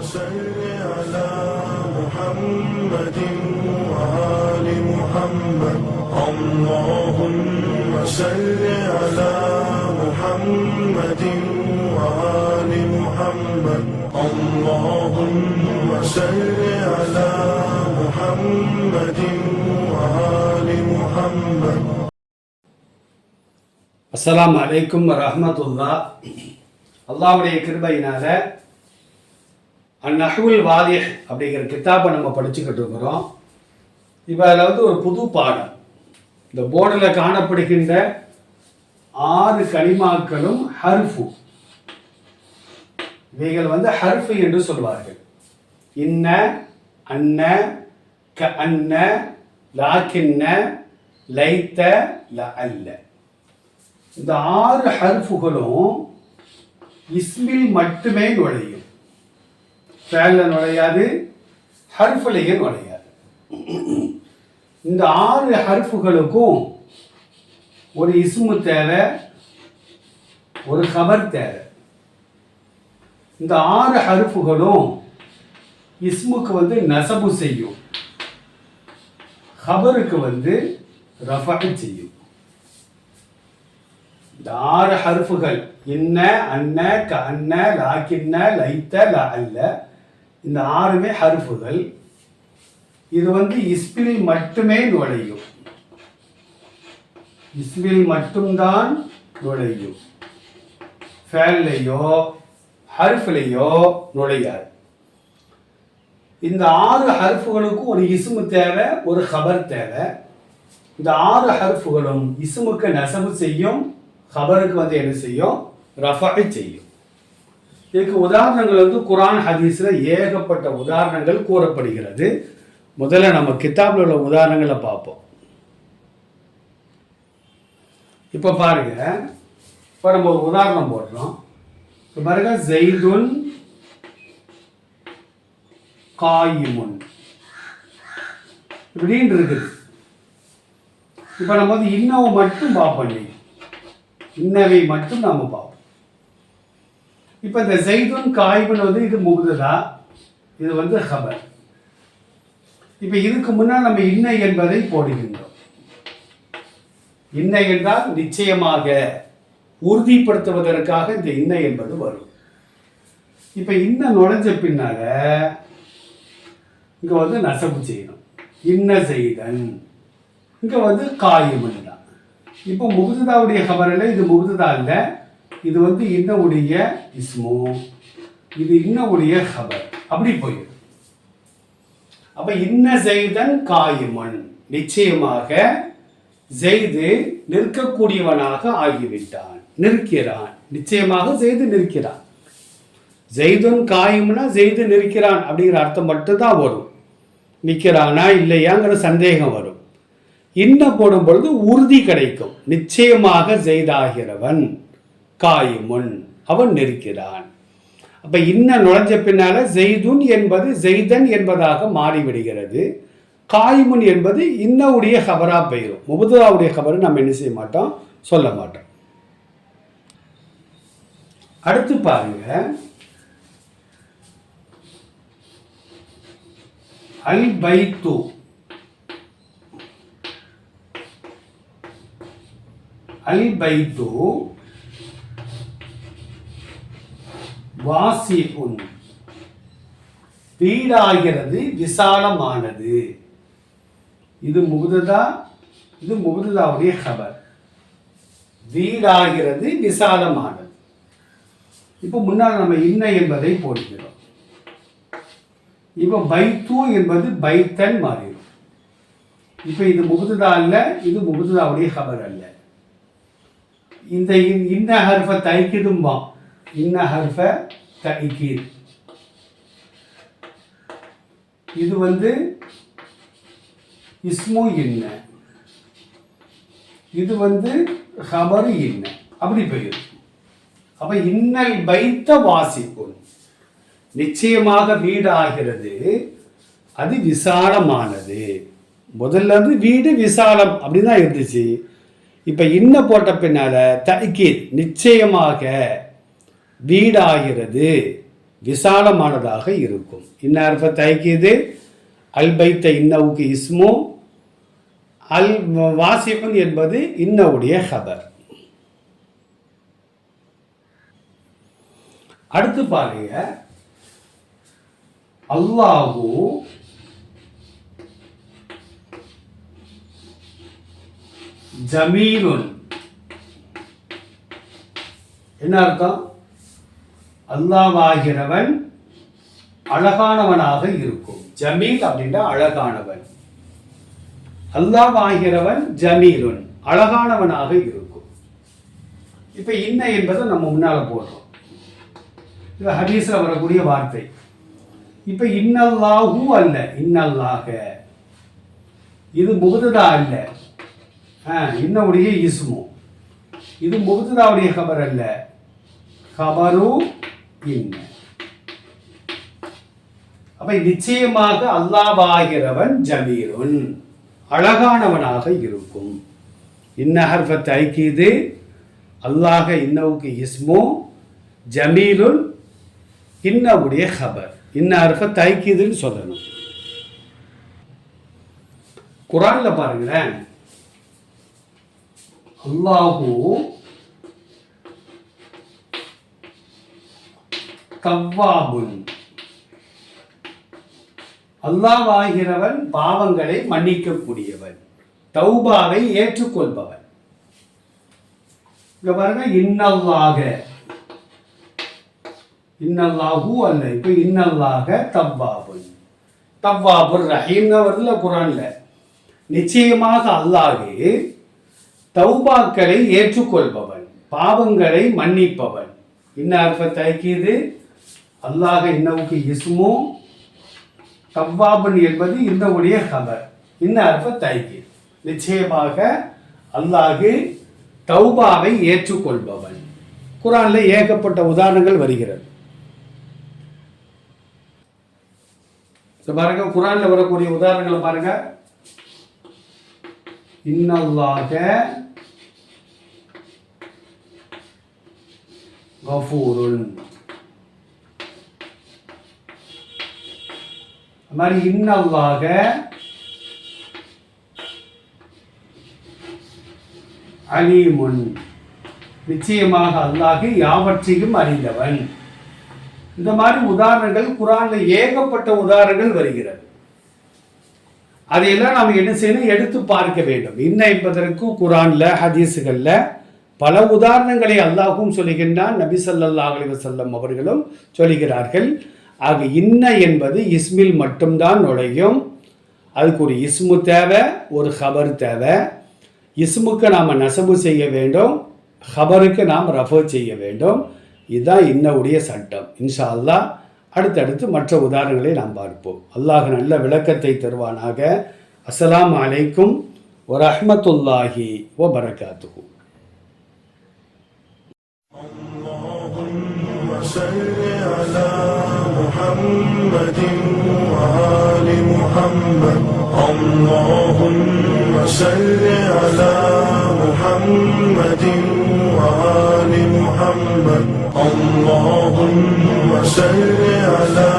صل على محمد وآل محمد اللهم صل على محمد وآل محمد اللهم صل على محمد وآل محمد. அஸ்ஸலாமு அலைக்கும் வரஹ்மத்துல்லாஹ். அல்லாஹ்வுடைய கிருபையினால அந்நஹ்வுல் வாலிஹ் அப்படிங்கிற கிதாபை நம்ம படிச்சுக்கிட்டு இருக்கிறோம். இப்போ அதில் ஒரு புது பாடம். இந்த போர்டில் காணப்படுகின்ற 6 கலிமாக்களும் ஹர்ஃபு. இவைகள் ஹர்ஃபு என்று சொல்வார்கள். இன்ன, அன்ன, க அன்ன, லாக்கின்ன, லைத்த, லஅல்ல. இந்த 6 ஹர்ஃபுகளும் இஸ்மில் மட்டுமே நுழையும். ஃபேல்ல நுழையாது, ஹர்ஃப்லேயே நுழையாது. இந்த 6 ஹர்ஃபுகளுக்கும் ஒரு இஸ்மு தேவை, ஒரு கபர் தேவை. இந்த 6 ஹர்ஃபுகளும் இஸ்முக்கு நசபு செய்யும், கபருக்கு ரஃபஅ செய்யும். இந்த 6 ஹர்ஃபுகள் இன்ன, அன்ன, க அன்ன, லாக்கின்ன, லைத்த, லஅல்ல, இந்த 6மே ஹர்ஃபுகள். இது இஸ்மில் மட்டுமே நுழையும், இஸ்மில் மட்டும்தான் நுழையும். ஃபேல்லையோ ஹர்ஃப்லையோ நுழையாது. இந்த 6 ஹர்ஃபுகளுக்கும் ஒரு இஸ்மு தேவை, ஒரு கபர் தேவை. இந்த 6 ஹர்ஃபுகளும் இஸ்முக்கு நசபு செய்யும், கபருக்கு என்ன செய்யும், ரஃபஅ செய்யும். இதுக்கு உதாரணங்கள் குர்ஆன் ஹதீஸ்ல ஏகப்பட்ட உதாரணங்கள் கூறப்படுகிறது. முதல்ல நம்ம கிதாபில் உள்ள உதாரணங்களை பார்ப்போம். இப்போ பாருங்க, இப்போ நம்ம ஒரு உதாரணம் போடுறோம். இப்போ பாருங்க, ஸைதுன் காயிமுன் இப்படின்னு இருக்குது. இப்போ நம்ம இன்னவை மட்டும் பார்ப்போம், இன்னவை மட்டும் நாம பார்ப்போம். இப்போ இந்த ஸைதுன் காயிமுன் இது முப்ததா, இது ஹபர். இப்போ இதுக்கு முன்னால் நம்ம இன்ன என்பதை போடுகின்றோம். இன்ன என்றால் நிச்சயமாக உறுதிப்படுத்துவதற்காக இந்த இன்ன என்பது வரும். இப்போ இன்ன நுழைஞ்ச பின்னால இங்க நசபு செய்யணும். இன்ன செய்தன் இங்க காயிமுன் தான். இப்போ முப்ததாவுடைய ஹபர் இல்லை, இது முப்ததா இல்லை, இது இன்னவுடைய இஸ்மு, இது இன்னவுடைய ஹபர், அப்படி போயிடும். அப்ப இன்ன ஸைதன் காயிமுன், நிச்சயமாக ஸைது நிற்கக்கூடியவனாக ஆகிவிட்டான், நிற்கிறான். நிச்சயமாக ஸைது நிற்கிறான். ஸைதுன் காயிமுன்னா ஸைது நிற்கிறான் அப்படிங்கிற அர்த்தம் மட்டும்தான் வரும். நிற்கிறானா இல்லையாங்கிற சந்தேகம் வரும். இன்ன போடும் பொழுது உறுதி கிடைக்கும். நிச்சயமாக ஸைதாகிறவன் காயிமுன், அவன் நிற்கிறான். அப்ப இன்ன நுழைஞ்ச பின்னால ஸைதுன் என்பது ஸைதன் என்பதாக மாறிவிடுகிறது. காயிமுன் என்பது இன்னவுடைய ஹபரா பெயரும். முப்ததாவுடைய ஹபர் நம்ம என்ன செய்ய மாட்டோம், சொல்ல மாட்டோம். அடுத்து பாருங்க, அல் பைத்து, அல் பைத்து வாசிஉன், வீடாகிறது, விசாலமானது. இது முப்ததா, இது முப்ததாவுடைய ஹபர். வீடாகிறது, விசாலமானது. இப்போ முன்னால் நம்ம இன்ன என்பதை போடுகிறோம். இப்போ பைத்து என்பது பைத்தன் மாறிடும். இப்போ இது முப்ததா அல்ல, இது முப்ததாவுடைய ஹபர் அல்ல. இந்த இன்ன ஹர்ஃப தைக்கிதும்பா, இன்ன ஹர்ஃப தஅக்கீத். இது இஸ்மு இன்ன, இது ஹபரு இன்ன, அப்படி போயிடும். அப்ப இன்னல் பைத்த வாசிக்கும், நிச்சயமாக வீடு ஆகிறது, அது விசாலமானது. முதல்ல வீடு விசாலம் அப்படிதான் இருந்துச்சு. இப்ப இன்ன போட்ட பின்னால தஅக்கீத், நிச்சயமாக வீடாகிறது, விசாலமானதாக இருக்கும். இன்ன ஹர்ஃப தய்கீது அல் பைத்த இன்னவுக்கு இஸ்மு, அல் வாசிகுன் என்பது இன்னவுடைய ஹபர். அடுத்து பாருங்க, அல்லாஹு ஜமீலுன். என்ன அர்த்தம்? அல்லாஹ்வாகிறவன் அழகானவனாக இருக்கும். ஜமீல் அப்படின்னா அழகானவன். அல்லாஹ்வாகிறவன் ஜமீலுன் அழகானவனாக இருக்கும். இப்ப இன்ன என்பதை நம்ம முன்னால போடுறோம். இது ஹதீஸ்ல வரக்கூடிய வார்த்தை. இப்ப இன்னல்லாஹு அல்ல, இன்னல்லாக. இது முபததா அல்ல, இன்னவுடைய இஸ்மு. இது முபததாவுடைய கபர் அல்ல, கபரு இன்ன. அப்ப நிச்சயமாக அல்லாஹ்வாகிறவன் ஜமீலுன் அழகானவனாக இருக்கும். இன்ன ஹர்ஃப தய்கீது அல்லாஹ் இன்னவுக்கு இஸ்மு, ஜமீலுன் இன்னவுடைய ஹபர். இன்ன ஹர்ஃப தய்கீதுன்னு சொல்லணும். குர்ஆன்ல பாருங்களேன், அல்லாஹு தவ்வாபுன், அல்லாஹ்வாகிறவன் பாவங்களை மன்னிக்கக்கூடியவன், தௌபாவை ஏற்றுக்கொள்பவன். இங்க பாருங்க, இன்னல்லாக, இன்னல்லாஹு அல்ல, இப்ப இன்னல்லாக தவ்வாபுன். தவ்வாபுர் ரஹீம்னு வருதுல குர்ஆன்ல. நிச்சயமாக அல்லாஹ் தௌபாக்களை ஏற்றுக்கொள்பவன், பாவங்களை மன்னிப்பவன். இன்ன ஹர்ஃப தய்கீது அல்லாஹ் இன்னவுக்கு இஸ்மு, தவ்வாபுன் என்பது இன்னவுடைய ஹபர். இன்ன ஹர்ஃப தய்கீது நிச்சயமாக அல்லாஹ் தௌபாவை ஏற்றுக்கொள்பவன். குர்ஆன்ல ஏகப்பட்ட உதாரணங்கள் வருகிறது. பாருங்க, குர்ஆன்ல வரக்கூடிய உதாரணங்களை பாருங்க. இன்னல்லாஹ கஃபூருன், மாதிரி இன்னல்லாஹ அலீமுன், நிச்சயமாக அல்லாஹ் யாவற்றையும் அறிந்தவன். இந்த மாதிரி உதாரணங்கள் குர்ஆன்ல ஏகப்பட்ட உதாரணங்கள் வருகிறது. அதையெல்லாம் நாம் என்ன செய்யணும்? எடுத்து பார்க்க வேண்டும். இன்ன என்பதற்கு குர்ஆன்ல ஹதீஸுகள்ல பல உதாரணங்களை அல்லாஹ்வும் சொல்லுகின்றான், நபி ஸல்லல்லாஹு அலைஹி வஸல்லம் அவர்களும் சொல்லுகிறார்கள். ஆக இன்ன என்பது இஸ்மில் மட்டும்தான் நுழையும். அதுக்கு ஒரு இஸ்மு தேவை, ஒரு ஹபர் தேவை. இஸ்முக்கு நாம் நசபு செய்ய வேண்டும், ஹபருக்கு நாம் ரஃபு செய்ய வேண்டும். இதுதான் இன்னவுடைய சட்டம். இன்ஷா அல்லாஹ் அடுத்தடுத்து மற்ற உதாரணங்களை நாம் பார்ப்போம். அல்லாஹ் நல்ல விளக்கத்தை தருவானாக. அஸ்ஸலாமு அலைக்கும் வரஹ்மத்துல்லாஹி வபரகாத்துஹு. اللهم صل على محمد وآل محمد. اللهم صل على